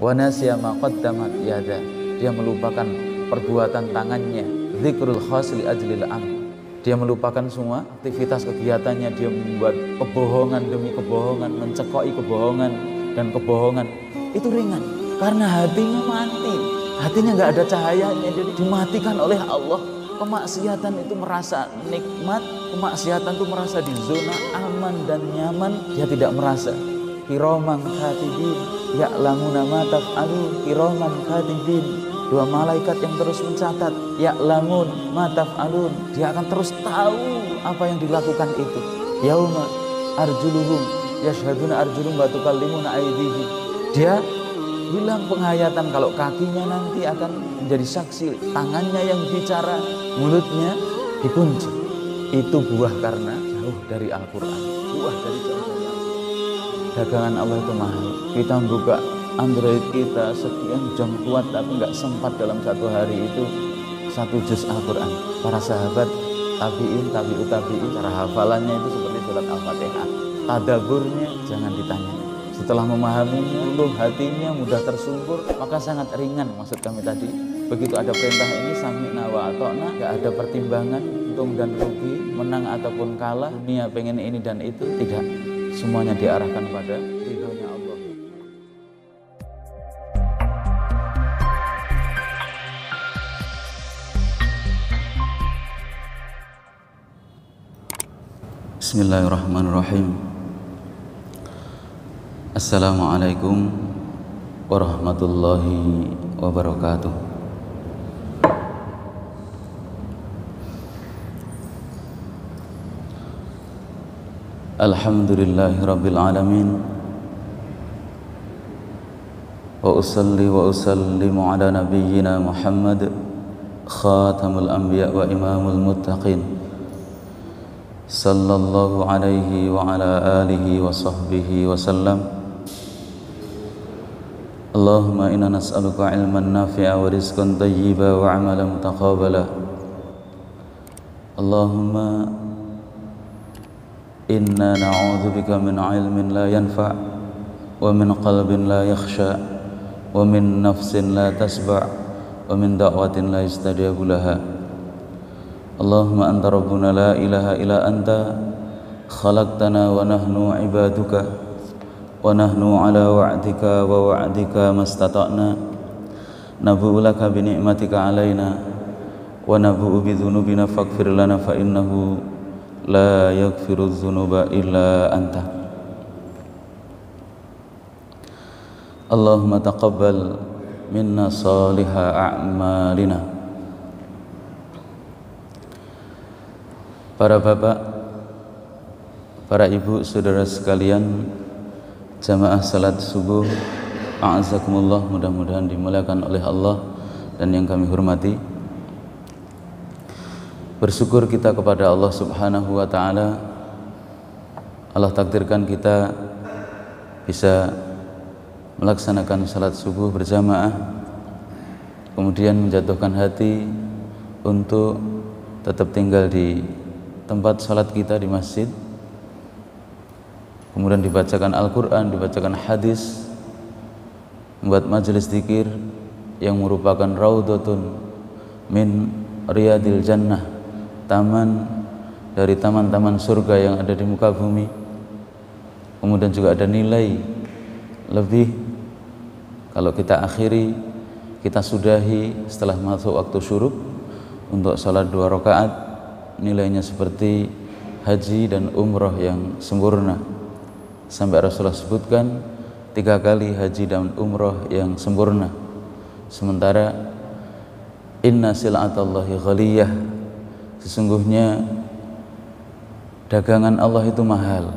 wa nasiya ma qaddamat yada, dia melupakan perbuatan tangannya, dzikrul khas li ajlil am, dia melupakan semua aktivitas kegiatannya, dia membuat kebohongan demi kebohongan, mencekoi kebohongan dan kebohongan. Itu ringan karena hatinya mati, hatinya nggak ada cahayanya, jadi dimatikan oleh Allah. Kemaksiatan itu merasa nikmat, kemaksiatan itu merasa di zona aman dan nyaman, dia tidak merasa. Kiraman katibin ya'lamuna ma taf'alun, kiraman katibin, dua malaikat yang terus mencatat, ya'lamun ma taf'alun, dia akan terus tahu apa yang dilakukan itu. Yauma arjuluhum yashhaduna arjulum wa tukallimuna aydihim, dia bilang penghayatan kalau kakinya nanti akan menjadi saksi, tangannya yang bicara, mulutnya dikunci. Itu buah karena jauh dari Al-Quran, buah dari jauh dari Al-Quran. Dagangan Allah itu mahal. Kita buka Android kita sekian jam kuat tapi nggak sempat dalam satu hari itu 1 juz Al-Quran. Para sahabat tabi'in, tabi'ut tabi'in, cara hafalannya itu seperti surat Al-Fatihah. Tadaburnya jangan ditanya. Setelah memahaminya, hatinya mudah tersungkur, maka sangat ringan. Maksud kami tadi, begitu ada perintah ini, sami'na wa ata'na, gak ada pertimbangan untung dan rugi, menang ataupun kalah, dunia pengen ini dan itu, tidak. Semuanya diarahkan pada ridhonya Allah. Bismillahirrahmanirrahim. Assalamualaikum warahmatullahi wabarakatuh. Alhamdulillahi rabbil alamin, wa usalli wa usallimu ala nabiyyina Muhammad khatamul anbiya wa imamul muttaqin, sallallahu alaihi wa ala alihi wa sahbihi wa sallam. Allahumma inna nas'aluka ilman nafi'a wa rizqan tayyiba wa amalan mutaqabala. Allahumma inna na'udzubika min ilmin la yanfa' wa min qalbin la yakhsha wa min nafsin la tasba' wa min da'watin la yustajabu laha. Allahumma anta rabbuna la ilaha illa anta khalaqtana wa nahnu ibaduka wa nahnu ala wa'dika wa wa'dika mastata'na nabu'u laka bi ni'matika alaina wa nabu'u bi dhunubina faghfir lana fa innahu la yaghfiru dhunuba illa anta. Allahumma taqabbal minna salihah a'malina. Para bapak, para ibu, saudara sekalian, jamaah salat subuh, a'azakumullah, mudah-mudahan dimuliakan oleh Allah dan yang kami hormati. Bersyukur kita kepada Allah Subhanahu wa ta'ala. Allah takdirkan kita bisa melaksanakan salat subuh berjamaah, kemudian menjatuhkan hati untuk tetap tinggal di tempat salat kita di masjid, kemudian dibacakan Al-Quran, dibacakan hadis, membuat majelis zikir yang merupakan raudhatun min riyadil jannah, taman dari taman-taman surga yang ada di muka bumi. Kemudian juga ada nilai lebih kalau kita akhiri, kita sudahi setelah masuk waktu syuruk untuk salat 2 rakaat, nilainya seperti haji dan umroh yang sempurna. Sampai Rasulullah sebutkan 3 kali haji dan umroh yang sempurna. Sementara inna sil'atallahi ghaliyah, sesungguhnya dagangan Allah itu mahal,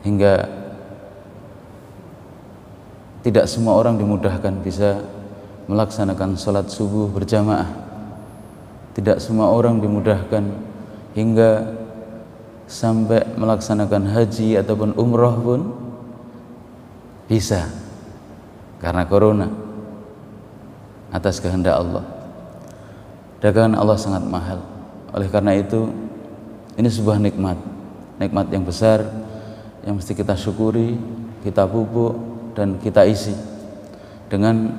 hingga tidak semua orang dimudahkan bisa melaksanakan sholat subuh berjamaah. Tidak semua orang dimudahkan hingga sampai melaksanakan haji ataupun umroh pun bisa karena corona, atas kehendak Allah. Dagangan Allah sangat mahal. Oleh karena itu, ini sebuah nikmat yang besar yang mesti kita syukuri, kita pupuk, dan kita isi dengan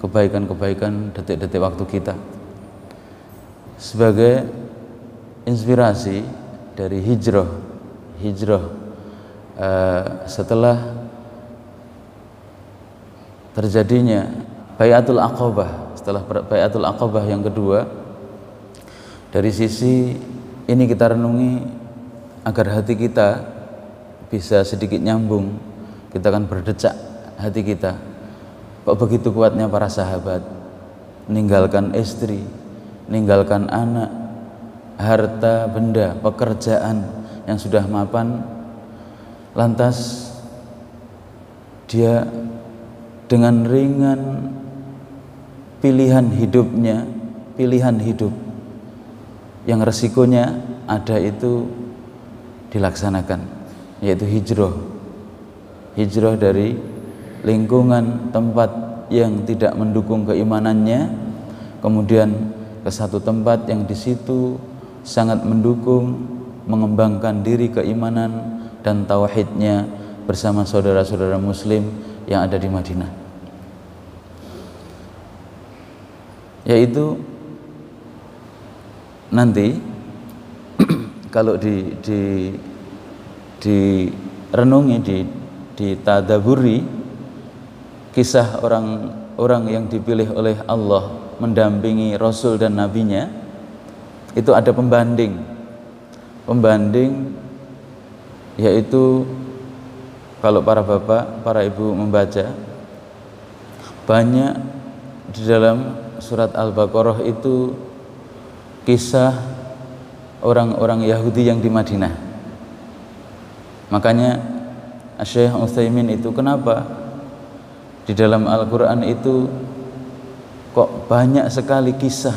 kebaikan-kebaikan detik-detik waktu kita sebagai inspirasi dari hijrah setelah terjadinya Bai'atul Aqabah. Setelah Bai'atul Aqabah yang kedua, dari sisi ini kita renungi agar hati kita bisa sedikit nyambung. Kita akan berdecak hati kita, kok begitu kuatnya para sahabat meninggalkan istri, meninggalkan anak, harta benda, pekerjaan yang sudah mapan, lantas dia dengan ringan pilihan hidup yang resikonya ada itu dilaksanakan, yaitu hijrah dari lingkungan tempat yang tidak mendukung keimanannya, kemudian ke satu tempat yang di situ sangat mendukung, mengembangkan diri keimanan dan tauhidnya bersama saudara-saudara muslim yang ada di Madinah, yaitu nanti kalau direnungi, ditadaburi kisah orang-orang yang dipilih oleh Allah mendampingi Rasul dan Nabinya, itu ada pembanding, yaitu kalau para bapak, para ibu membaca, banyak di dalam surat Al-Baqarah itu kisah orang-orang Yahudi yang di Madinah. Makanya Syekh Utsaimin itu kenapa di dalam Al-Quran itu kok banyak sekali kisah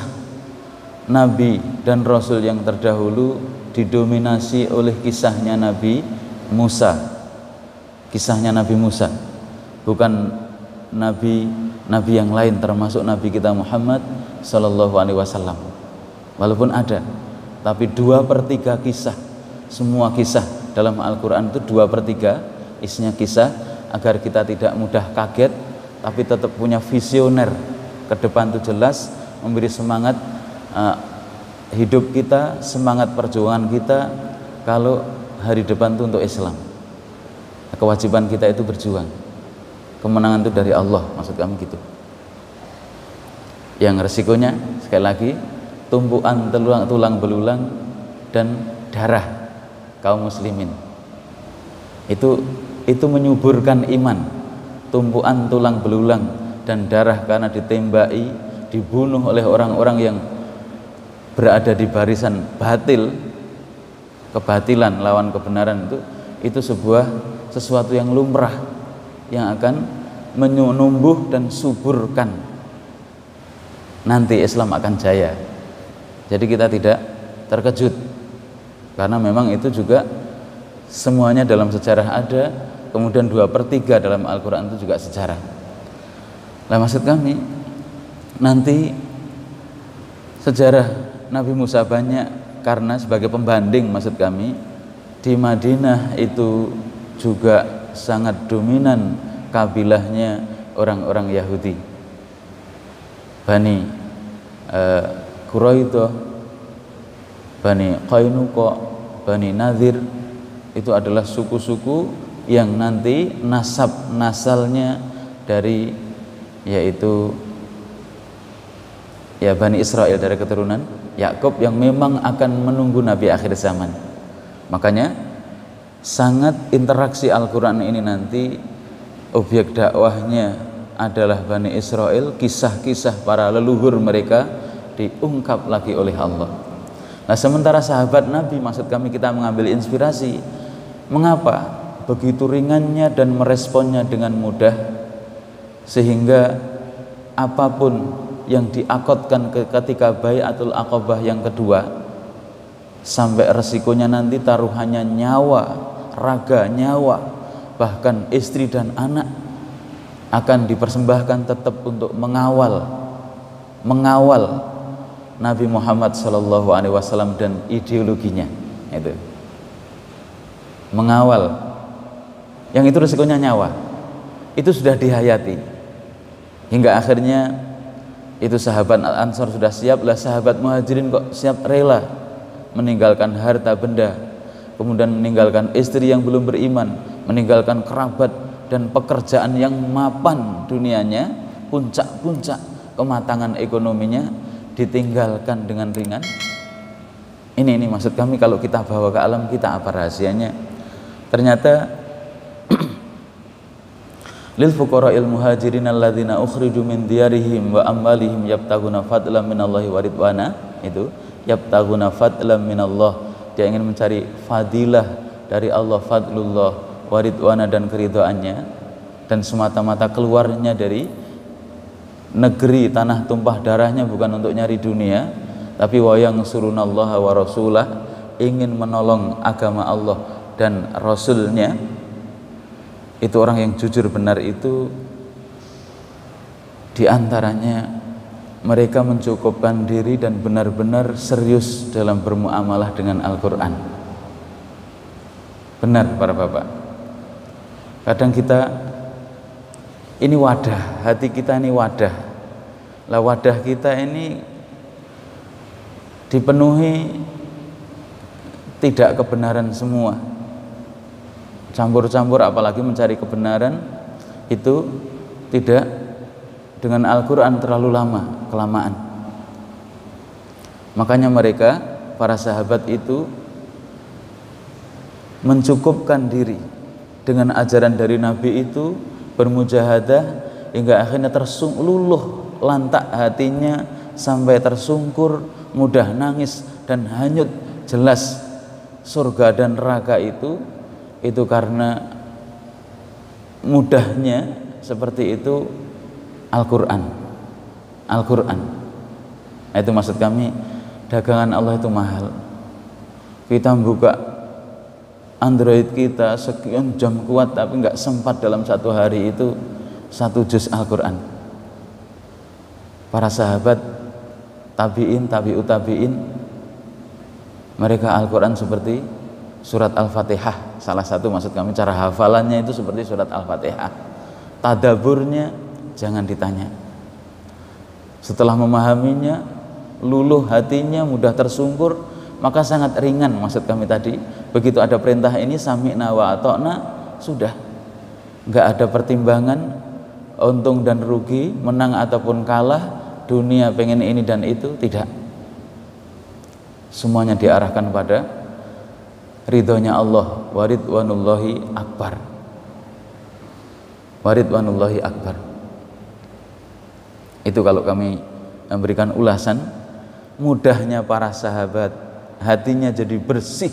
Nabi dan Rasul yang terdahulu didominasi oleh kisahnya Nabi Musa. Kisahnya Nabi Musa, bukan nabi yang lain, termasuk Nabi kita Muhammad Sallallahu Alaihi Wasallam. Walaupun ada, tapi 2/3 kisah, semua kisah dalam Al-Quran itu 2/3 isinya kisah, agar kita tidak mudah kaget, tapi tetap punya visioner ke depan itu jelas, memberi semangat hidup kita, semangat perjuangan kita kalau hari depan itu untuk Islam. Kewajiban kita itu berjuang, kemenangan itu dari Allah, maksud kami gitu. Yang resikonya sekali lagi tumpuan tulang belulang dan darah kaum muslimin. Itu menyuburkan iman. Tumpuan tulang belulang dan darah karena ditembaki, dibunuh oleh orang-orang yang berada di barisan batil, kebatilan lawan kebenaran, itu sesuatu yang lumrah yang akan menumbuh dan suburkan. Nanti Islam akan jaya. Jadi kita tidak terkejut, karena memang itu juga semuanya dalam sejarah ada. Kemudian 2/3 dalam Al-Quran itu juga sejarah. Nah, maksud kami nanti sejarah Nabi Musa banyak, karena sebagai pembanding, maksud kami di Madinah itu juga sangat dominan kabilahnya orang-orang Yahudi, Bani Quraidah, Bani Qainuqa, Bani Nadir. Itu adalah suku-suku yang nanti nasalnya dari, yaitu Bani Israel, dari keturunan Yakub yang memang akan menunggu Nabi akhir zaman. Makanya sangat interaksi Al-Quran ini nanti objek dakwahnya adalah Bani Israel, kisah-kisah para leluhur mereka diungkap lagi oleh Allah. Nah, sementara sahabat Nabi, maksud kami kita mengambil inspirasi, mengapa begitu ringannya dan meresponnya dengan mudah, sehingga apapun yang diakotkan ketika Bai'atul Aqabah yang kedua, sampai resikonya nanti taruhannya nyawa, raga, nyawa, bahkan istri dan anak akan dipersembahkan tetap untuk mengawal Nabi Muhammad SAW dan ideologinya. Itu mengawal, yang itu resikonya nyawa. itu sudah dihayati. Hingga akhirnya itu sahabat Al-Ansar sudah siap, lah sahabat Muhajirin kok siap rela meninggalkan harta benda, kemudian meninggalkan istri yang belum beriman, meninggalkan kerabat dan pekerjaan yang mapan dunianya, puncak-puncak kematangan ekonominya ditinggalkan dengan ringan. Ini maksud kami, kalau kita bawa ke alam kita apa rahasianya? Ternyata lil fuqara'il muhajirin alladzina ukhriju min diyarihim wa amwalihim yabtaghuna fadlan minallahi wa ridwana, itu yabtaghuna fadlan minallah, dia ingin mencari fadilah dari Allah, fadlullah, wa ridwana, dan keridhaannya, dan semata-mata keluarnya dari negeri tanah tumpah darahnya bukan untuk nyari dunia, tapi wa yansurunallaha wa rasulah, ingin menolong agama Allah dan Rasulnya. Itu orang yang jujur benar itu diantaranya mereka mencukupkan diri dan benar-benar serius dalam bermuamalah dengan Al-Quran. Benar para bapak, kadang kita ini wadah, hati kita ini wadah lah, wadah kita ini dipenuhi tidak kebenaran semua, campur-campur, apalagi mencari kebenaran itu tidak dengan Al-Quran terlalu lama, kelamaan. Makanya mereka, para sahabat itu mencukupkan diri dengan ajaran dari Nabi itu, bermujahadah hingga akhirnya luluh lantak hatinya sampai tersungkur, mudah nangis dan hanyut. Jelas surga dan neraka itu karena mudahnya seperti itu Al-Quran. Nah, itu maksud kami, dagangan Allah itu mahal. Kita buka Android kita sekian jam kuat tapi nggak sempat dalam satu hari itu 1 juz Al-Quran. Para sahabat tabi'in, tabi'ut tabi'in, mereka Al-Quran seperti surat Al-Fatihah. Salah satu maksud kami cara hafalannya itu seperti surat Al-Fatihah. Tadaburnya jangan ditanya. Setelah memahaminya, luluh hatinya, mudah tersungkur, maka sangat ringan maksud kami tadi. Begitu ada perintah ini, sami'na wa ata'na, sudah. Nggak ada pertimbangan untung dan rugi, menang ataupun kalah, dunia pengen ini dan itu, tidak. Semuanya diarahkan pada ridhonya Allah, wa ridwanullahi akbar. Wa ridwanullahi akbar. Itu kalau kami memberikan ulasan, mudahnya para sahabat, hatinya jadi bersih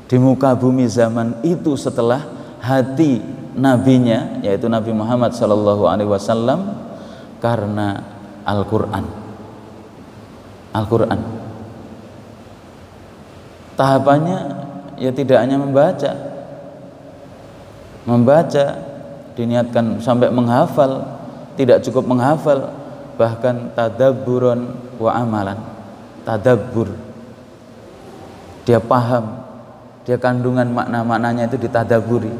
di muka bumi zaman itu setelah hati nabinya, yaitu Nabi Muhammad SAW, karena Al-Quran. Tahapannya ya tidak hanya membaca, diniatkan sampai menghafal, tidak cukup menghafal, bahkan tadabburon wa amalan. Tadabbur, dia paham, dia kandungan makna-maknanya itu ditadaburi.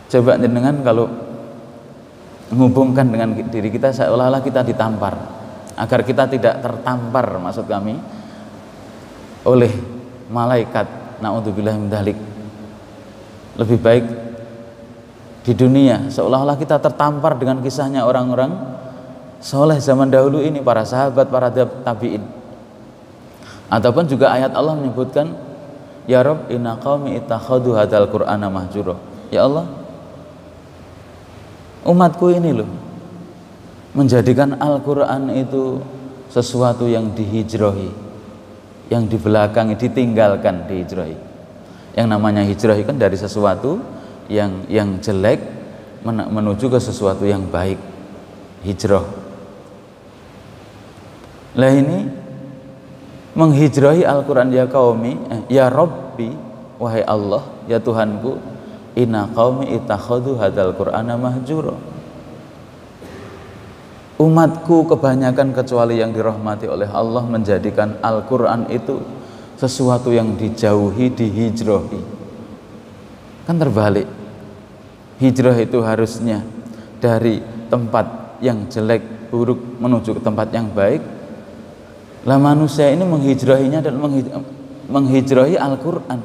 Coba dengan kalau menghubungkan dengan diri kita, seolah-olah kita ditampar, agar kita tidak tertampar maksud kami oleh malaikat, na'udzubillah min dzalik. Lebih baik di dunia seolah-olah kita tertampar dengan kisahnya orang-orang soleh zaman dahulu ini, para sahabat, para tabi'in. Ataupun juga ayat Allah menyebutkan, ya Rabb inna qaumi ittakhadhu hadzal qur'ana mahjura. Ya Allah, umatku ini loh menjadikan Al-Quran itu sesuatu yang dihijrahi, yang di belakang ditinggalkan, dihijrahi. Yang namanya hijrah kan dari sesuatu yang jelek menuju ke sesuatu yang baik, hijrah. Lah ini menghijrahi Al-Quran, ya qaumi, ya Rabbi, wahai Allah, ya Tuhanku, inna qaumi ittakhadhu hadzal qur'ana mahjura. Umatku kebanyakan kecuali yang dirahmati oleh Allah menjadikan Al-Quran itu sesuatu yang dijauhi, dihijrahi. Kan terbalik. Hijrah itu harusnya dari tempat yang jelek, buruk menuju ke tempat yang baik. Lah manusia ini menghijrahinya dan menghijrahi Al-Quran,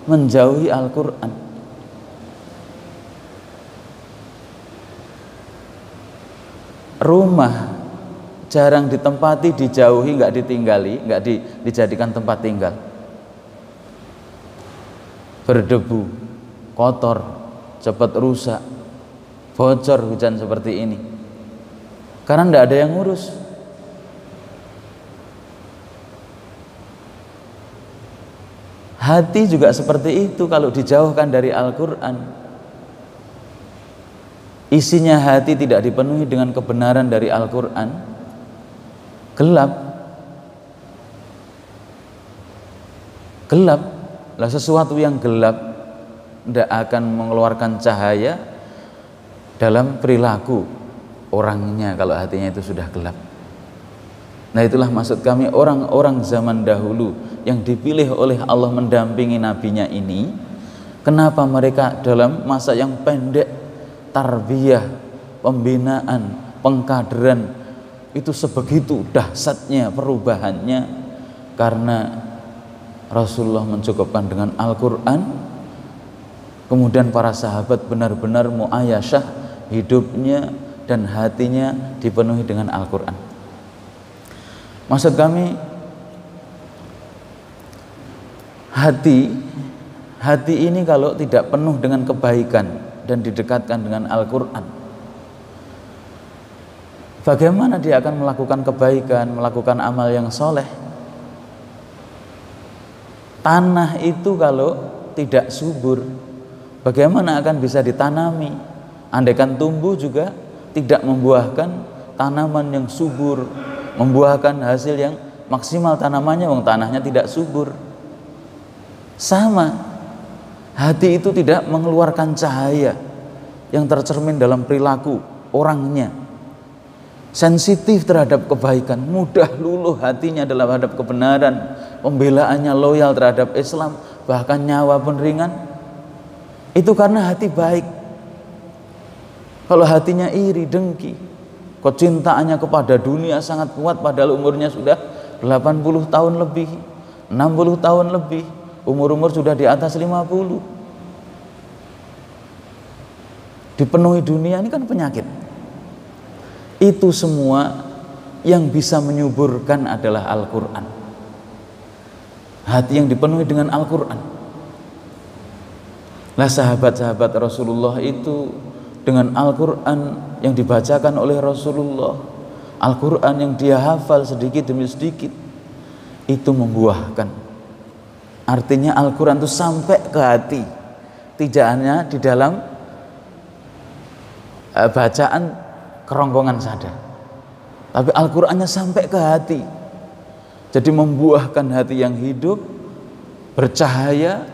menjauhi Al-Quran. Rumah jarang ditempati, dijauhi, nggak ditinggali, nggak dijadikan tempat tinggal. Berdebu, kotor, cepat rusak, bocor hujan seperti ini. Karena tidak ada yang ngurus. Hati juga seperti itu kalau dijauhkan dari Al-Quran. Isinya hati tidak dipenuhi dengan kebenaran dari Al-Quran, gelap. Gelap. Lah sesuatu yang gelap tidak akan mengeluarkan cahaya dalam perilaku orangnya kalau hatinya itu sudah gelap. Nah itulah maksud kami, orang-orang zaman dahulu yang dipilih oleh Allah mendampingi nabinya ini, kenapa mereka dalam masa yang pendek tarbiyah, pembinaan, pengkaderan itu sebegitu dahsyatnya perubahannya? Karena Rasulullah mencukupkan dengan Al-Quran, kemudian para sahabat benar-benar muayasyah hidupnya dan hatinya dipenuhi dengan Al-Quran. Maksud kami, hati ini kalau tidak penuh dengan kebaikan dan didekatkan dengan Al-Quran, bagaimana dia akan melakukan kebaikan, melakukan amal yang soleh? Tanah itu kalau tidak subur, bagaimana akan bisa ditanami? Andaikan tumbuh juga tidak membuahkan tanaman yang subur, membuahkan hasil yang maksimal tanamannya, wong tanahnya tidak subur. Sama, hati itu tidak mengeluarkan cahaya yang tercermin dalam perilaku orangnya. Sensitif terhadap kebaikan, mudah luluh hatinya dalam hadap kebenaran, pembelaannya loyal terhadap Islam, bahkan nyawa pun ringan. Itu karena hati baik. Kalau hatinya iri, dengki, kecintaannya kepada dunia sangat kuat, padahal umurnya sudah 80 tahun lebih, 60 tahun lebih, umur-umur sudah di atas 50. Dipenuhi dunia, ini kan penyakit. Itu semua yang bisa menyuburkan adalah Al-Quran. Hati yang dipenuhi dengan Al-Quran. Lah sahabat-sahabat Rasulullah itu dengan Al-Quran yang dibacakan oleh Rasulullah, Al-Quran yang dia hafal sedikit demi sedikit, itu membuahkan. Artinya Al-Quran itu sampai ke hati, tidak hanya di dalam bacaan kerongkongan saja, tapi Al-Qur'annya sampai ke hati. Jadi membuahkan hati yang hidup, bercahaya.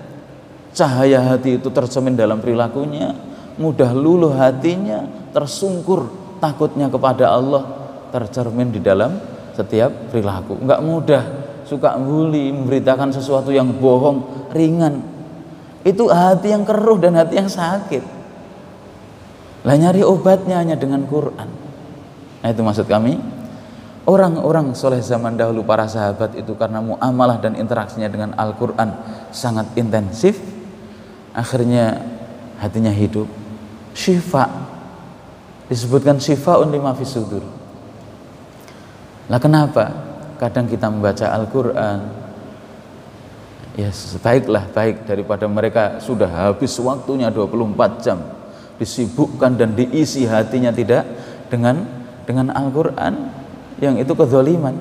Cahaya hati itu tercermin dalam perilakunya, mudah luluh hatinya, tersungkur takutnya kepada Allah, tercermin di dalam setiap perilaku. Enggak mudah suka bully, memberitakan sesuatu yang bohong, ringan. Itu hati yang keruh dan hati yang sakit. Lah nyari obatnya hanya dengan Quran. Nah itu maksud kami, orang-orang soleh zaman dahulu, para sahabat itu karena muamalah dan interaksinya dengan Al-Quran sangat intensif, akhirnya hatinya hidup. Syifa, disebutkan syifa'un lima fis sudur. Lah kenapa? Kadang kita membaca Al-Quran, ya sebaiklah baik daripada mereka sudah habis waktunya 24 jam disibukkan dan diisi hatinya tidak dengan Al-Quran, yang itu kezaliman.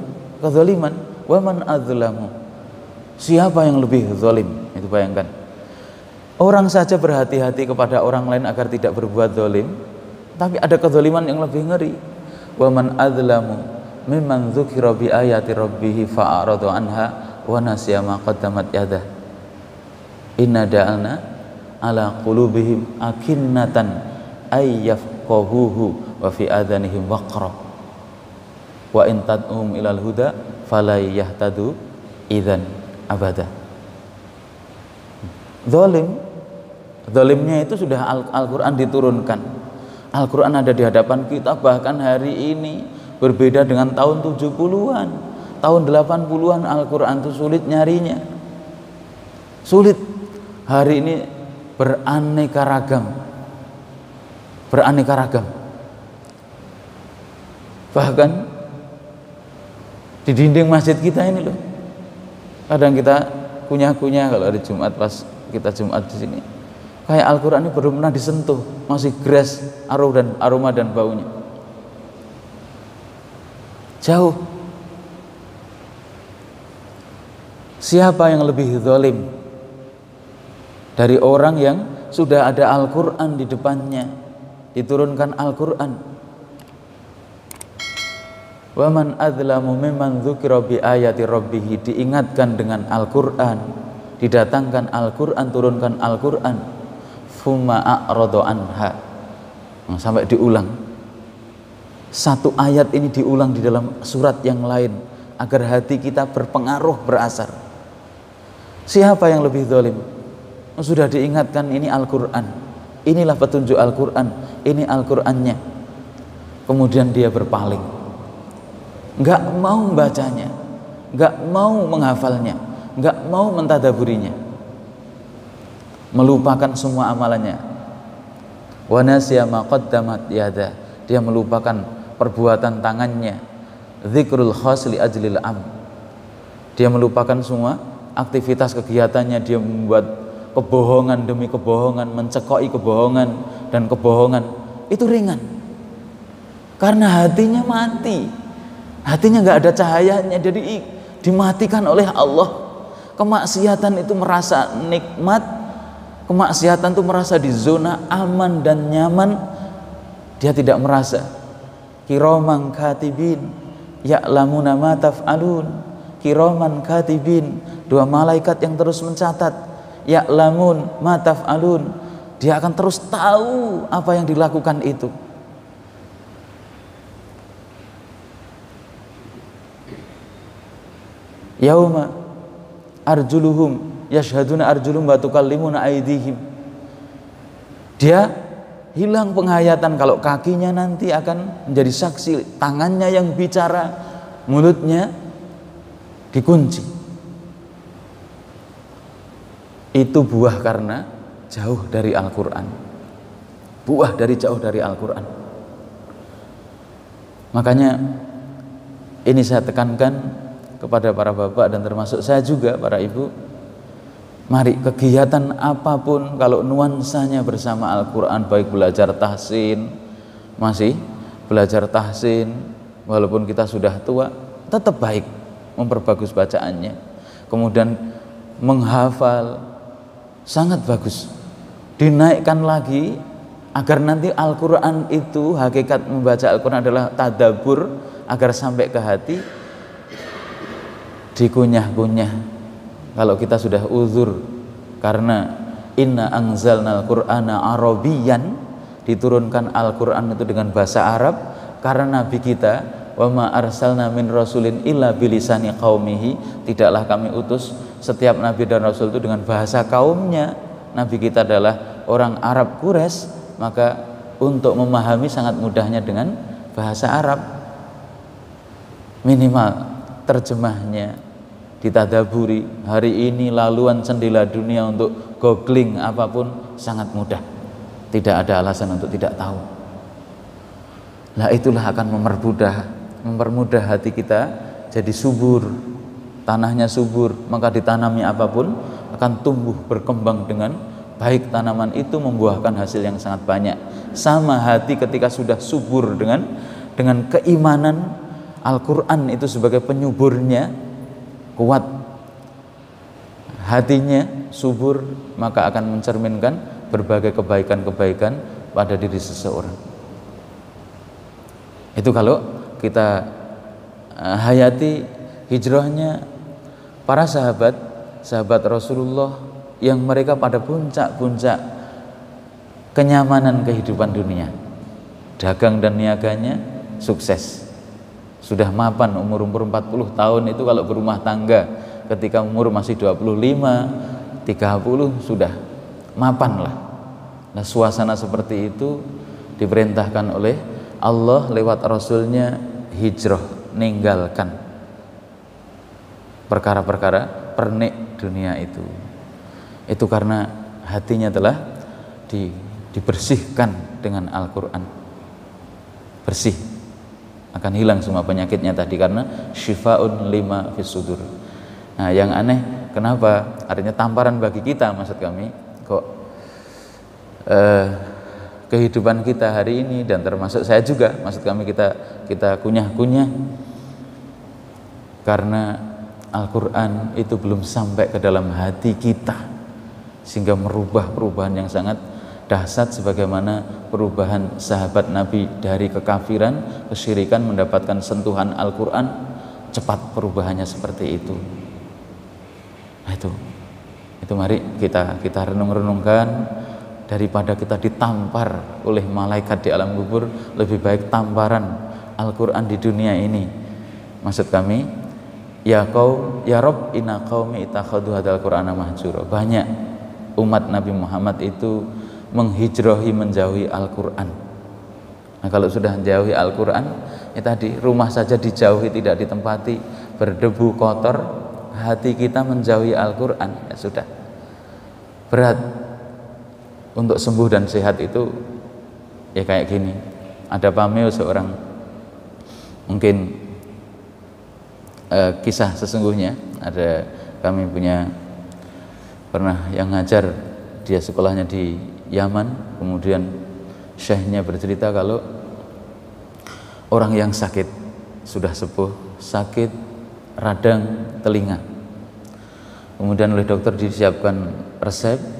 Wa man adzlamu, siapa yang lebih zalim? Itu bayangkan, orang saja berhati-hati kepada orang lain agar tidak berbuat zalim, tapi ada kezaliman yang lebih ngeri. Wa man adzlamu mimman dzukira bi ayati rabbih fa'arada anha wa nasiya ma qaddamat yadah. Inna ja'alna ala qulubihim akinnatan ay yafqahuhu wa fi adhanihim waqra wa in tad'um ilal huda fala yahtadu idzan abada. Zalim Zalimnya itu sudah Al-Quran diturunkan. Al-Quran ada di hadapan kita, bahkan hari ini berbeda dengan tahun 70-an, tahun 80-an. Al-Quran itu sulit nyarinya, sulit. Hari ini beraneka ragam. Bahkan di dinding masjid kita ini loh, kadang kita kunyah-kunyah kalau hari Jumat, pas kita Jumat di sini, kayak Al-Quran ini belum pernah disentuh, masih gres aroma dan baunya. Jauh. Siapa yang lebih zalim dari orang yang sudah ada Al-Quran di depannya, diturunkan Al-Quran? Wa man adzlamu mimman dzukira bi ayati rabbih, diingatkan dengan Al-Quran, didatangkan Al-Quran, turunkan Al-Quran, fumma a'rada anha, sampai diulang. Satu ayat ini diulang di dalam surat yang lain agar hati kita berpengaruh, berasar. Siapa yang lebih zalim? Sudah diingatkan ini Al-Quran, inilah petunjuk Al-Quran, ini Al-Qurannya, kemudian dia berpaling, nggak mau membacanya, nggak mau menghafalnya, nggak mau mentadaburinya, melupakan semua amalannya. Wa nasiya ma qaddamat yada, dia melupakan perbuatan tangannya. Dzikrul khas li ajlil am, dia melupakan semua aktivitas kegiatannya. Dia membuat kebohongan demi kebohongan, mencekoi kebohongan dan kebohongan. Itu ringan karena hatinya mati, hatinya nggak ada cahayanya, jadi dimatikan oleh Allah. Kemaksiatan itu merasa nikmat, kemaksiatan itu merasa di zona aman dan nyaman. Dia tidak merasa. Kiraman katibin ya'lamuna ma taf'alun. Kiraman katibin, dua malaikat yang terus mencatat. Ya'lamun ma taf'alun, dia akan terus tahu apa yang dilakukan itu. Yauma arjuluhum yashhaduna arjuluhum wa tukallimuna aydihim, dia hilang penghayatan kalau kakinya nanti akan menjadi saksi, tangannya yang bicara, mulutnya dikunci. Itu buah karena jauh dari Al-Quran, buah dari jauh dari Al-Quran. Makanya ini saya tekankan kepada para bapak dan termasuk saya juga, para ibu, mari kegiatan apapun kalau nuansanya bersama Al-Quran, baik belajar tahsin, masih belajar tahsin walaupun kita sudah tua, tetap baik, memperbagus bacaannya, kemudian menghafal, sangat bagus, dinaikkan lagi agar nanti Al-Quran itu, hakikat membaca Al-Quran adalah tadabbur, agar sampai ke hati, dikunyah-kunyah. Kalau kita sudah uzur karena inna anzalnal qur'ana arabiyyan, diturunkan Al-Quran itu dengan bahasa Arab, karena Nabi kita wa ma arsalna min rasulin illa bilisani qaumihi, tidaklah kami utus setiap nabi dan rasul itu dengan bahasa kaumnya. Nabi kita adalah orang Arab Quraisy, maka untuk memahami sangat mudahnya dengan bahasa Arab. Minimal terjemahnya ditadaburi. Hari ini laluan jendela dunia untuk googling apapun sangat mudah, tidak ada alasan untuk tidak tahu. Nah, itulah akan mempermudah hati kita jadi subur, tanahnya subur, maka ditanami apapun akan tumbuh berkembang dengan baik. Tanaman itu membuahkan hasil yang sangat banyak. Sama hati ketika sudah subur dengan keimanan, Al-Quran itu sebagai penyuburnya kuat, hatinya subur, maka akan mencerminkan berbagai kebaikan-kebaikan pada diri seseorang. Itu kalau kita hayati hijrahnya para sahabat Rasulullah yang mereka pada puncak-puncak kenyamanan kehidupan dunia, dagang dan niaganya sukses, sudah mapan umur 40 tahun itu kalau berumah tangga, ketika umur masih 25, 30 sudah mapan lah, Nah, suasana seperti itu diperintahkan oleh Allah lewat Rasulnya hijrah, ninggalkan perkara-perkara pernik dunia itu. Itu karena hatinya telah dibersihkan dengan Al-Quran. Bersih, akan hilang semua penyakitnya tadi, karena syifaun lima fis sudur. Nah, yang aneh, kenapa? Artinya tamparan bagi kita, maksud kami, kok kehidupan kita hari ini, dan termasuk saya juga, maksud kami, kita kunyah-kunyah karena Al-Quran itu belum sampai ke dalam hati kita, sehingga merubah perubahan yang sangat dahsyat, sebagaimana perubahan sahabat Nabi dari kekafiran, kesyirikan, mendapatkan sentuhan Al-Quran, cepat perubahannya seperti itu. Nah, itu mari kita renung-renungkan. Daripada kita ditampar oleh malaikat di alam kubur, lebih baik tamparan Al-Quran di dunia ini. Maksud kami, ya Rabb inna qaumi ittakhadhu hadzal Qur'ana mahjura. Banyak umat Nabi Muhammad itu menghijrahi, menjauhi Al-Quran. Nah, kalau sudah menjauhi Al-Quran, ya tadi, rumah saja dijauhi, tidak ditempati, berdebu, kotor, hati kita menjauhi Al-Quran, ya sudah, berat. Untuk sembuh dan sehat itu ya kayak gini. Ada pameo seorang, mungkin kisah sesungguhnya, ada, kami punya pernah yang ngajar, dia sekolahnya di Yaman, kemudian syekhnya bercerita kalau orang yang sakit, sudah sepuh, sakit radang telinga, kemudian oleh dokter disiapkan resep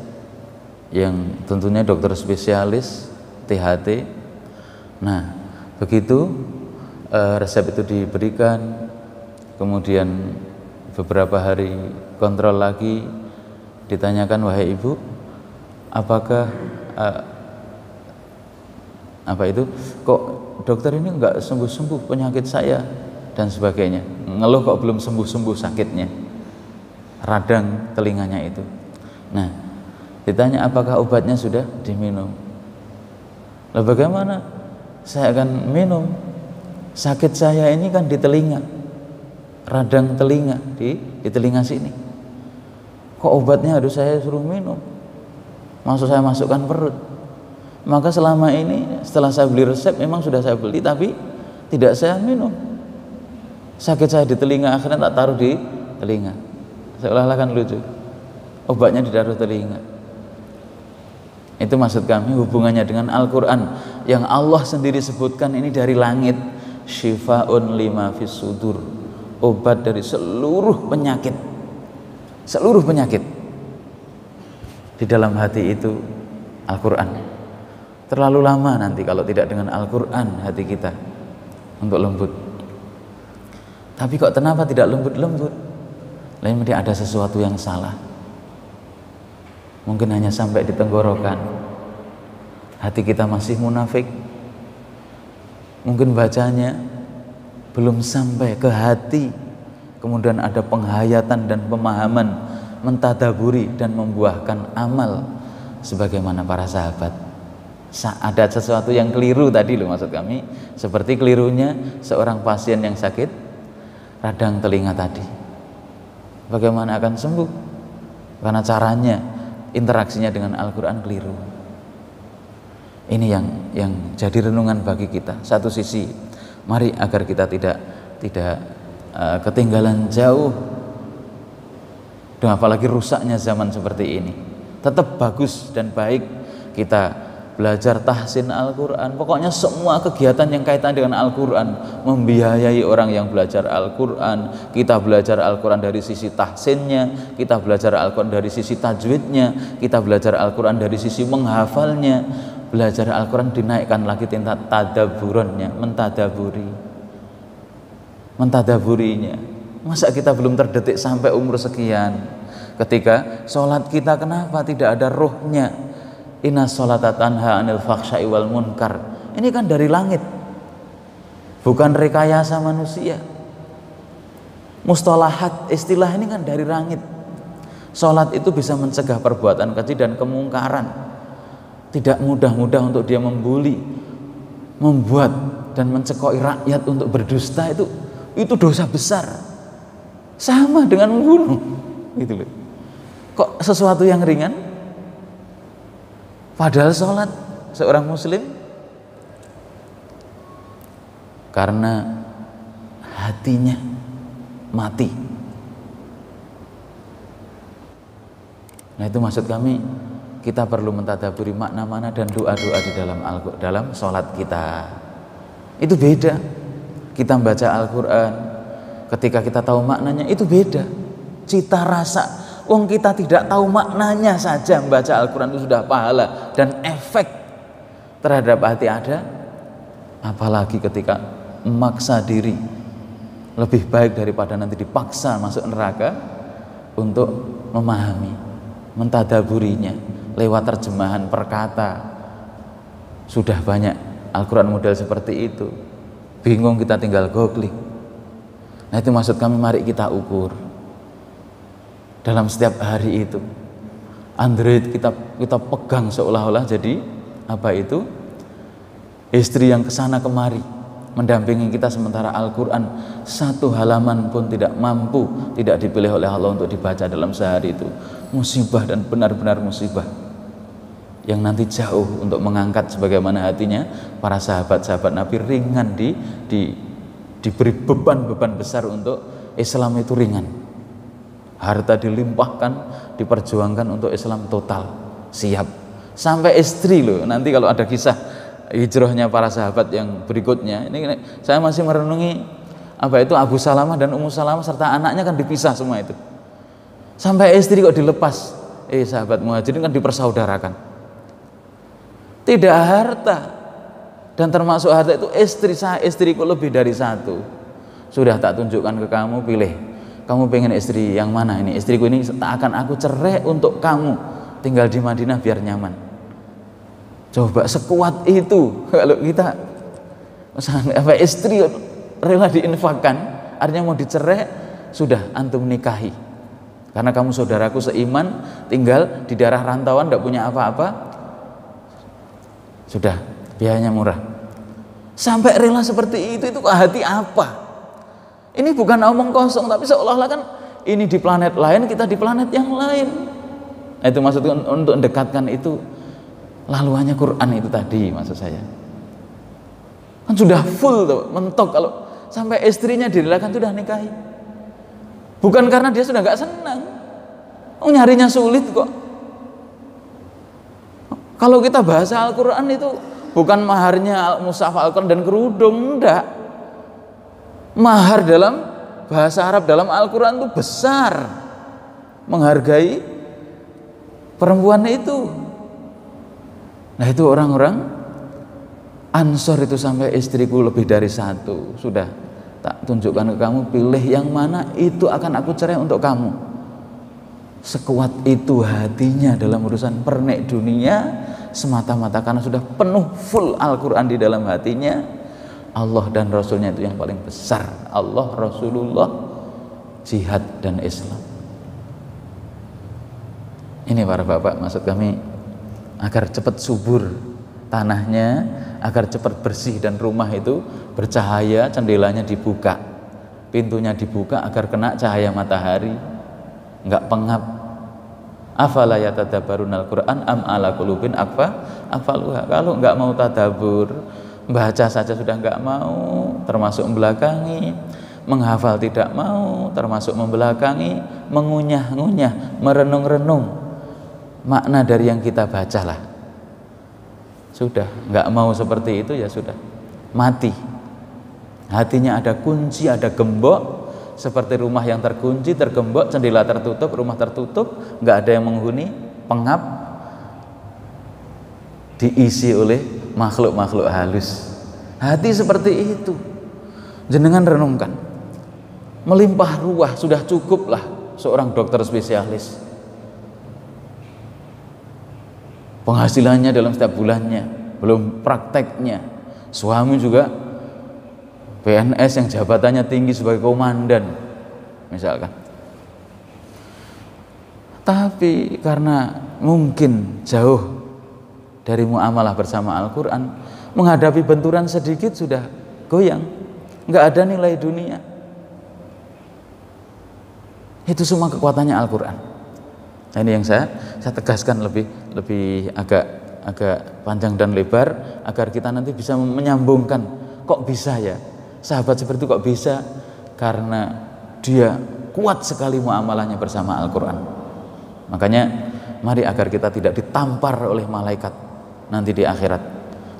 yang tentunya dokter spesialis THT. Nah, begitu resep itu diberikan, kemudian beberapa hari kontrol lagi, ditanyakan, wahai ibu, apakah kok dokter ini enggak sembuh-sembuh penyakit saya dan sebagainya, ngeluh kok belum sembuh-sembuh sakitnya, radang telinganya itu. Nah, ditanya apakah obatnya sudah diminum. Lah bagaimana saya akan minum? Sakit saya ini kan di telinga, radang telinga di telinga sini. Kok obatnya harus saya suruh minum? Maksud saya masukkan perut. Maka selama ini setelah saya beli resep, memang sudah saya beli, tapi tidak saya minum. Sakit saya di telinga, akhirnya tak taruh di telinga. Seolah-olah kan lucu, obatnya ditaruh telinga. Itu maksud kami hubungannya dengan Al-Quran yang Allah sendiri sebutkan ini dari langit, syifaun lima fis sudur, obat dari seluruh penyakit. Seluruh penyakit di dalam hati itu Al-Quran. Terlalu lama nanti kalau tidak dengan Al-Quran hati kita untuk lembut. Tapi kok kenapa tidak lembut-lembut? Lain ada sesuatu yang salah. Mungkin hanya sampai di tenggorokan, hati kita masih munafik. Mungkin bacanya belum sampai ke hati, kemudian ada penghayatan dan pemahaman, mentadaburi dan membuahkan amal sebagaimana para sahabat. Ada sesuatu yang keliru tadi loh, maksud kami, seperti kelirunya seorang pasien yang sakit radang telinga tadi. Bagaimana akan sembuh? Karena caranya, interaksinya dengan Al-Quran keliru. Ini yang jadi renungan bagi kita. Satu sisi, mari agar kita tidak ketinggalan jauh, dan apalagi rusaknya zaman seperti ini. Tetap bagus dan baik kita belajar tahsin Al-Quran. Pokoknya semua kegiatan yang kaitan dengan Al-Quran, membiayai orang yang belajar Al-Quran. Kita belajar Al-Quran dari sisi tahsinnya, kita belajar Al-Quran dari sisi tajwidnya, kita belajar Al-Quran dari sisi menghafalnya. Belajar Al-Quran dinaikkan lagi tingkat tadaburannya, mentadaburinya. Masa kita belum terdetik sampai umur sekian? Ketika sholat kita, kenapa tidak ada ruhnya? Inna sholata tanha anil fakhsya'i wal munkar. Ini kan dari langit, bukan rekayasa manusia. Mustalahat, istilah ini kan dari langit. Sholat itu bisa mencegah perbuatan keji dan kemungkaran. Tidak mudah-mudah untuk dia membuli, membuat dan mencekoi rakyat untuk berdusta, itu dosa besar. Sama dengan membunuh. Gitu loh. Kok sesuatu yang ringan? Padahal sholat seorang muslim karena hatinya mati. Nah, itu maksud kami, kita perlu mentadaburi makna-makna dan doa-doa di dalam sholat kita. Itu beda. Kita membaca Al-Quran, ketika kita tahu maknanya itu beda. Cita rasa, wong kita tidak tahu maknanya saja membaca Al-Quran itu sudah pahala dan efek terhadap hati ada. Apalagi ketika memaksa diri, lebih baik daripada nanti dipaksa masuk neraka, untuk memahami, mentadaburinya lewat terjemahan perkata. Sudah banyak Al-Quran model seperti itu. Bingung kita tinggal googling. Nah, itu maksud kami, mari kita ukur dalam setiap hari itu. Android kita pegang seolah-olah jadi apa itu? Istri yang kesana kemari mendampingi kita, sementara Al-Quran satu halaman pun tidak mampu, tidak dipilih oleh Allah untuk dibaca dalam sehari itu. Musibah dan benar-benar musibah yang nanti jauh untuk mengangkat sebagaimana hatinya para sahabat-sahabat Nabi ringan, diberi beban-beban besar untuk Islam itu ringan. Harta dilimpahkan, diperjuangkan untuk Islam total, siap. Sampai istri loh, nanti kalau ada kisah hijrahnya para sahabat yang berikutnya, ini saya masih merenungi apa itu Abu Salamah dan Ummu Salamah serta anaknya kan dipisah semua itu. Sampai istri kok dilepas. Sahabat Muhajirin kan dipersaudarakan. Tidak harta, dan termasuk harta itu istri saya, istriku lebih dari satu. Sudah tak tunjukkan ke kamu, pilih. Kamu pengen istri yang mana ini? Istriku ini tak akan aku cerai untuk kamu. Tinggal di Madinah biar nyaman. Coba sekuat itu kalau kita apa istri rela diinfakkan, artinya mau dicerai, sudah antum nikahi. Karena kamu saudaraku seiman, tinggal di daerah rantauan, tidak punya apa-apa. Sudah, biayanya murah. Sampai rela seperti itu kok hati apa? Ini bukan omong kosong, tapi seolah-olah kan ini di planet lain, kita di planet yang lain. Nah, itu maksudnya untuk mendekatkan itu laluannya Quran itu tadi, maksud saya. Kan sudah full tuh, mentok kalau sampai istrinya direlakan sudah nikahi. Bukan karena dia sudah nggak senang, nyarinya sulit kok. Kalau kita bahasa Al-Quran itu bukan maharnya mushaf Al-Quran dan kerudung, enggak. Mahar dalam bahasa Arab dalam Al-Quran itu besar, menghargai perempuan itu. Nah, itu orang-orang Ansor itu sampai istriku lebih dari satu. Sudah tak tunjukkan ke kamu, pilih yang mana, itu akan aku cerai untuk kamu. Sekuat itu hatinya dalam urusan pernek dunia, semata-mata karena sudah penuh full Al-Quran di dalam hatinya. Allah dan Rasulnya itu yang paling besar. Allah, Rasulullah, jihad dan Islam. Ini para bapak, maksud kami agar cepat subur tanahnya, agar cepat bersih dan rumah itu bercahaya, jendelanya dibuka, pintunya dibuka agar kena cahaya matahari, enggak pengap. Afala yatadabbarunal Qur'an am ala qulubin aqfaluha. Kalau enggak mau tadabbur, baca saja sudah enggak mau, termasuk membelakangi, menghafal tidak mau, termasuk membelakangi, mengunyah-ngunyah, merenung-renung makna dari yang kita bacalah. Sudah enggak mau seperti itu, ya sudah mati. Hatinya ada kunci, ada gembok, seperti rumah yang terkunci, tergembok, jendela tertutup, rumah tertutup, nggak ada yang menghuni, pengap, diisi oleh makhluk-makhluk halus. Hati seperti itu, jenengan renungkan, melimpah ruah, sudah cukuplah seorang dokter spesialis. Penghasilannya dalam setiap bulannya, belum prakteknya. Suami juga PNS yang jabatannya tinggi sebagai komandan misalkan. Tapi karena mungkin jauh dari muamalah bersama Al-Quran, menghadapi benturan sedikit sudah goyang, nggak ada nilai dunia. Itu semua kekuatannya Al-Quran. Nah, ini yang saya tegaskan lebih agak panjang dan lebar agar kita nanti bisa menyambungkan, kok bisa ya sahabat seperti itu, kok bisa? Karena dia kuat sekali muamalahnya bersama Al-Quran. Makanya mari agar kita tidak ditampar oleh malaikat nanti di akhirat,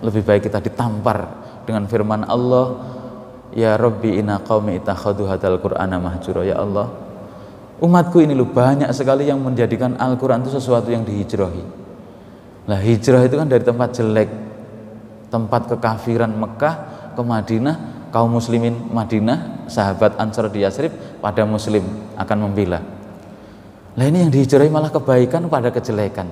lebih baik kita ditampar dengan firman Allah, ya Rabbi inna qaumi ittakhadhu hadzal qur'ana mahjura. Ya Allah, umatku ini loh banyak sekali yang menjadikan Al-Quran itu sesuatu yang dihijrahi. Lah hijrah itu kan dari tempat jelek, tempat kekafiran Mekah ke Madinah, kaum muslimin Madinah, sahabat Ansar di Yasrib pada muslim akan membela. Lah ini yang dihijrahi malah kebaikan pada kejelekan.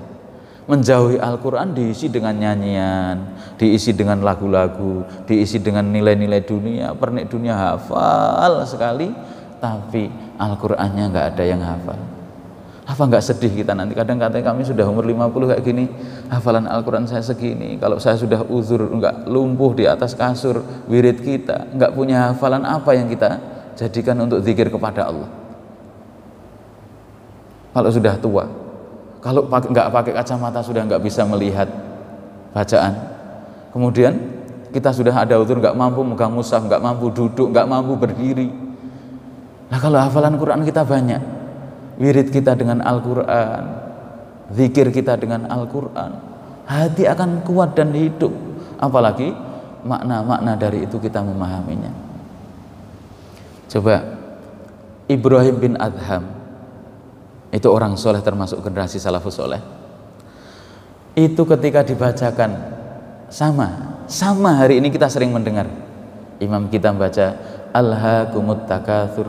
Menjauhi Al-Quran diisi dengan nyanyian, diisi dengan lagu-lagu, diisi dengan nilai-nilai dunia, pernik dunia hafal sekali, tapi Al-Qur'annya nggak ada yang hafal. Apa nggak sedih kita nanti? Kadang katanya kami sudah umur 50 kayak gini, hafalan Al-Qur'an saya segini. Kalau saya sudah uzur, nggak lumpuh di atas kasur, wirid kita nggak punya hafalan, apa yang kita jadikan untuk zikir kepada Allah? Kalau sudah tua, kalau nggak pakai kacamata sudah nggak bisa melihat bacaan. Kemudian kita sudah ada uzur, nggak mampu megang mushaf, nggak mampu duduk, nggak mampu berdiri. Nah kalau hafalan Quran kita banyak, wirid kita dengan Al-Quran, zikir kita dengan Al-Quran, hati akan kuat dan hidup. Apalagi makna-makna dari itu kita memahaminya. Coba Ibrahim bin Adham, itu orang soleh termasuk generasi salafus soleh. Itu ketika dibacakan sama hari ini kita sering mendengar imam kita membaca Alhaakumut Takatsur.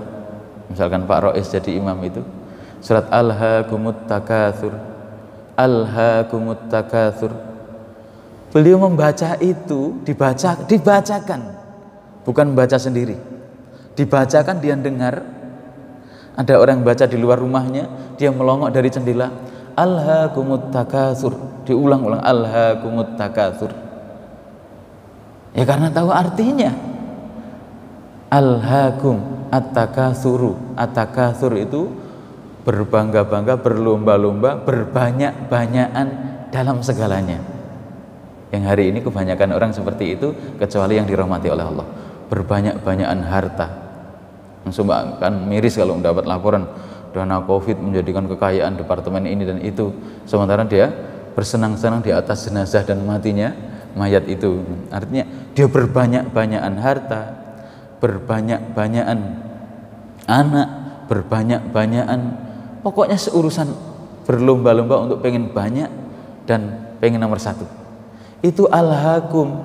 Misalkan Pak Rois jadi imam itu, surat Alhaakumut Takatsur, Alhaakumut Takatsur. Beliau membaca itu dibacakan, bukan membaca sendiri. Dibacakan, dia dengar. Ada orang baca di luar rumahnya, dia melongok dari jendela, Alhaakumut Takatsur, diulang-ulang Alhaakumut Takatsur. Ya karena tahu artinya. Alhaakum at-takatsuru. At-takatsur itu berbangga-bangga, berlomba-lomba, berbanyak-banyakan dalam segalanya. Yang hari ini kebanyakan orang seperti itu, kecuali yang dirahmati oleh Allah. Berbanyak-banyakan harta. Langsung kan miris kalau mendapat laporan dana Covid menjadikan kekayaan departemen ini dan itu, sementara dia bersenang-senang di atas jenazah dan matinya mayat itu. Artinya dia berbanyak-banyakan harta, berbanyak-banyakan anak, berbanyak-banyakan, pokoknya seurusan berlomba-lomba untuk pengen banyak dan pengen nomor satu. Itu alhaakum,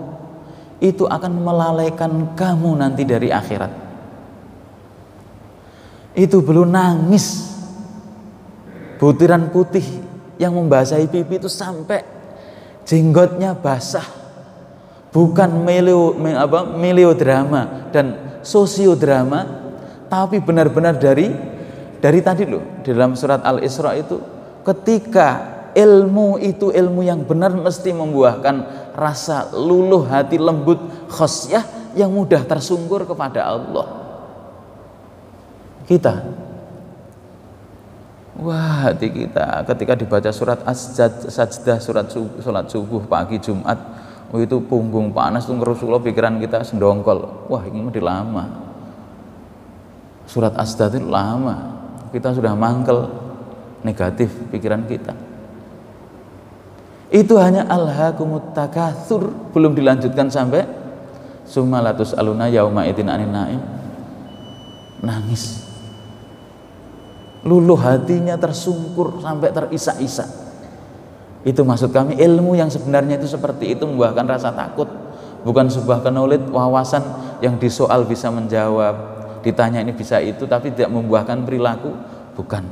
itu akan melalaikan kamu nanti dari akhirat. Itu belum nangis, butiran putih yang membasahi pipi itu sampai jenggotnya basah. Bukan melodrama dan sosiodrama, tapi benar-benar dari tadi loh, di dalam surat Al-Isra itu, ketika ilmu itu ilmu yang benar mesti membuahkan rasa luluh hati, lembut, khosyah yang mudah tersungkur kepada Allah. Kita, wah hati kita ketika dibaca surat As-Sajdah, surat subuh pagi Jumat, itu punggung panas tuh ngerusuh pikiran kita sendongkol. Wah ini mah lama. Surat As-Sajdah itu lama. Kita sudah mangkel negatif pikiran kita. Itu hanya alhaakumut takatsur, belum dilanjutkan sampai summa latus'aluna yauma idzin 'anil na'im. Nangis. Luluh hatinya tersungkur sampai terisak-isak. Itu maksud kami, ilmu yang sebenarnya itu seperti itu membuahkan rasa takut, bukan sebuah knowledge, wawasan yang disoal bisa menjawab, ditanya ini bisa itu, tapi tidak membuahkan perilaku, bukan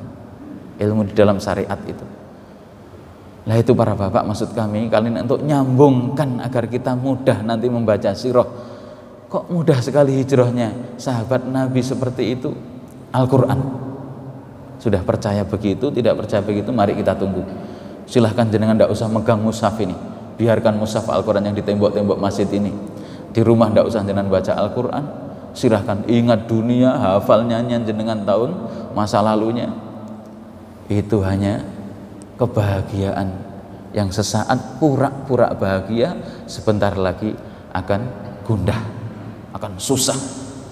ilmu di dalam syariat itu. Nah itu para bapak, maksud kami kalian untuk nyambungkan agar kita mudah nanti membaca sirah. Kok mudah sekali hijrahnya sahabat Nabi seperti itu? Al-Quran. Sudah percaya begitu, tidak percaya begitu, mari kita tunggu. Silahkan jenengan tidak usah megang mushaf ini, biarkan mushaf Al-Quran yang di tembok-tembok masjid ini. Di rumah tidak usah jenengan baca Al-Quran, silahkan ingat dunia, hafal nyanyian jenengan tahun masa lalunya. Itu hanya kebahagiaan yang sesaat, pura-pura bahagia, sebentar lagi akan gundah, akan susah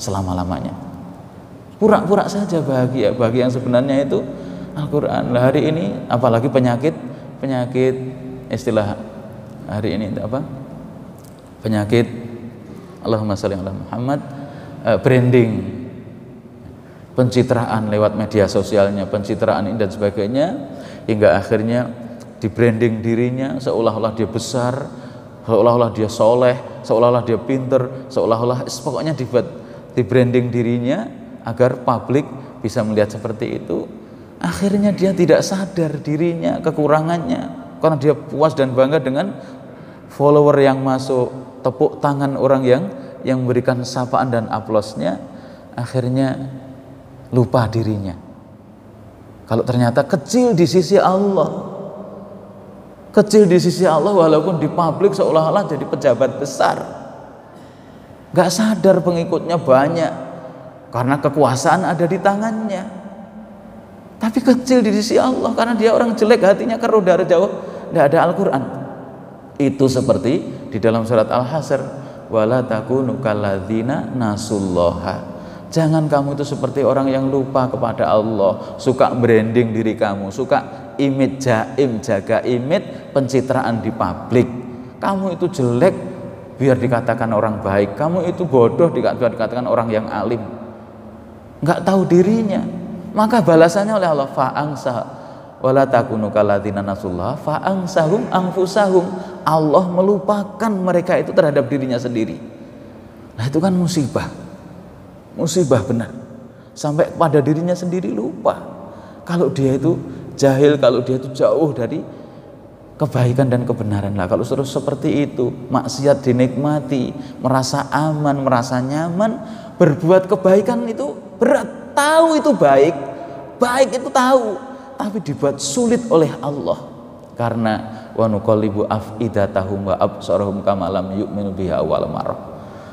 selama-lamanya. Pura-pura saja bahagia, bahagia yang sebenarnya itu Al-Quran. Nah, hari ini apalagi penyakit istilah hari ini apa? Penyakit Allahumma sholli ala Muhammad, branding, pencitraan lewat media sosialnya, pencitraan ini dan sebagainya, hingga akhirnya di branding dirinya seolah-olah dia besar, seolah-olah dia soleh, seolah-olah dia pinter, seolah-olah pokoknya dibuat di branding dirinya agar publik bisa melihat seperti itu. Akhirnya dia tidak sadar dirinya, kekurangannya, karena dia puas dan bangga dengan follower yang masuk, tepuk tangan orang yang memberikan sapaan dan aplausnya. Akhirnya lupa dirinya. Kalau ternyata kecil di sisi Allah, kecil di sisi Allah walaupun di publik seolah-olah jadi pejabat besar, gak sadar pengikutnya banyak karena kekuasaan ada di tangannya, tapi kecil di sisi Allah karena dia orang jelek, hatinya keruh dari jauh, tidak ada Al-Quran. Itu seperti di dalam surat Al-Hasr, wala takunu kalladzina nasullaha. Jangan kamu itu seperti orang yang lupa kepada Allah, suka branding diri kamu, suka image jaim, jaga image, pencitraan di publik. Kamu itu jelek biar dikatakan orang baik, kamu itu bodoh biar dikatakan orang yang alim. Enggak tahu dirinya. Maka balasannya oleh Allah, fa'angsa wala takunu kalladzina nasullaha fa'angsahum anfusahum. Allah melupakan mereka itu terhadap dirinya sendiri. Nah, itu kan musibah. Musibah benar. Sampai pada dirinya sendiri lupa. Kalau dia itu jahil, kalau dia itu jauh dari kebaikan dan kebenaran. Lah kalau terus seperti itu, maksiat dinikmati, merasa aman, merasa nyaman, berbuat kebaikan itu berat. Tahu itu baik, baik itu tahu, tapi dibuat sulit oleh Allah. Karena wa nuqallibu afidatahum wa absarahum kama lam yu'minu biha awwal marrah.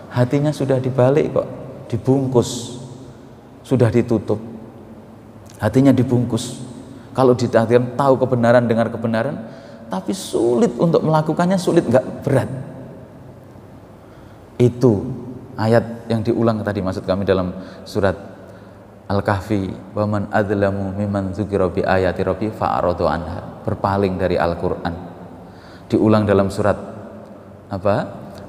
Hatinya sudah dibalik kok, dibungkus, sudah ditutup. Hatinya dibungkus. Kalau ditakdirkan tahu kebenaran, dengar kebenaran, tapi sulit untuk melakukannya, sulit, enggak berat. Itu ayat yang diulang tadi maksud kami dalam surat Al-Kahfi, wa man adzlamu mimman dzukira bi ayati rabbi fa'aradu anha, berpaling dari Al-Qur'an. Diulang dalam surat apa?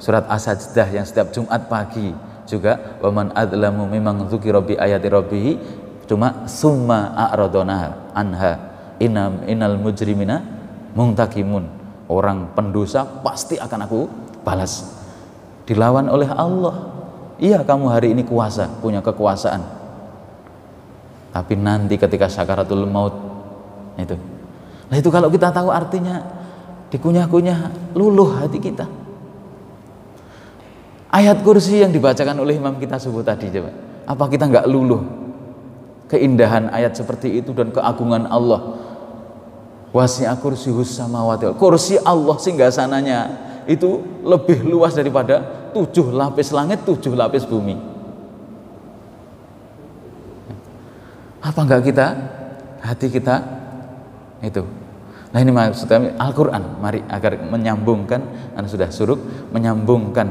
Surat As-Sajdah yang setiap Jumat pagi juga, wa man adzlamu mimman dzukira bi ayati rabbi, cuma summa a'radona anha innal mujrimina muntakimun. Orang pendosa pasti akan aku balas. Dilawan oleh Allah. Iya, kamu hari ini kuasa, punya kekuasaan, tapi nanti ketika sakaratul maut itu. Nah itu kalau kita tahu artinya, dikunyah-kunyah luluh hati kita. Ayat kursi yang dibacakan oleh imam kita subuh tadi, coba, apa kita nggak luluh keindahan ayat seperti itu dan keagungan Allah? Wasi'a kursiyus samawati, kursi Allah singgasananya itu lebih luas daripada 7 lapis langit, 7 lapis bumi. Apa enggak kita, hati kita itu? Nah ini maksudnya Al-Quran, mari agar menyambungkan, Anda sudah suruh menyambungkan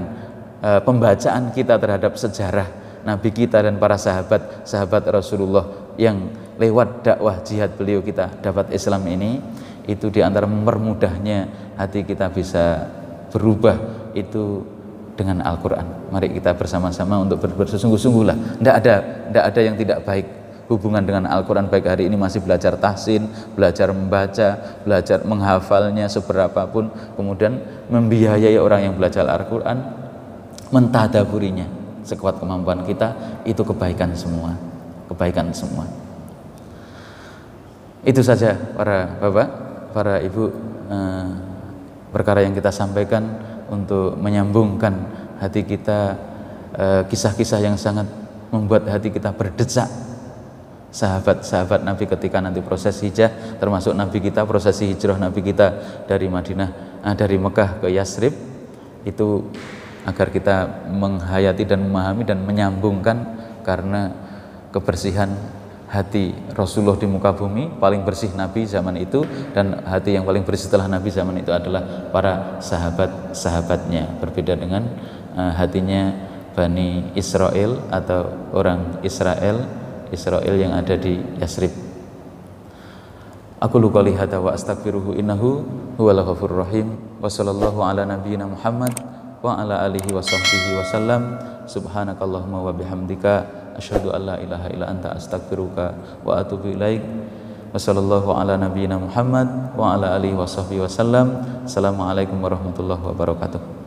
pembacaan kita terhadap sejarah Nabi kita dan para sahabat Rasulullah yang lewat dakwah jihad beliau kita dapat Islam ini. Itu diantara mempermudahnya hati kita bisa berubah itu dengan Al-Quran. Mari kita bersama-sama untuk bersungguh-sungguhlah. Tidak ada yang tidak baik hubungan dengan Al-Quran, baik hari ini masih belajar tahsin, belajar membaca, belajar menghafalnya seberapapun, kemudian membiayai orang yang belajar Al-Quran, mentadaburinya sekuat kemampuan kita, itu kebaikan semua, kebaikan semua. Itu saja para bapak, para ibu, perkara yang kita sampaikan untuk menyambungkan hati kita, kisah-kisah yang sangat membuat hati kita berdecak. Sahabat-sahabat Nabi ketika nanti proses hijrah, termasuk Nabi kita, prosesi hijrah Nabi kita dari Madinah dari Mekah ke Yasrib itu agar kita menghayati dan memahami dan menyambungkan, karena kebersihan hati Rasulullah di muka bumi, paling bersih Nabi zaman itu, dan hati yang paling bersih setelah Nabi zaman itu adalah para sahabat-sahabatnya. Berbeda dengan hatinya Bani Israel atau orang Israel yang ada di Yasrib. Aku qouli hadza wa astaghfiruhu innahu huwal ghafurur rahim. Wa sallallahu ala nabiyyina Muhammad wa ala alihi wa sahbihi wasallam. Subhanakallahumma wa bihamdika asyhadu an la ilaha illa anta astaghfiruka wa atubu ilaik. Wa sallallahu ala nabiyyina Muhammad wa ala alihi wa sahbihi wasallam. Assalamualaikum warahmatullahi wabarakatuh.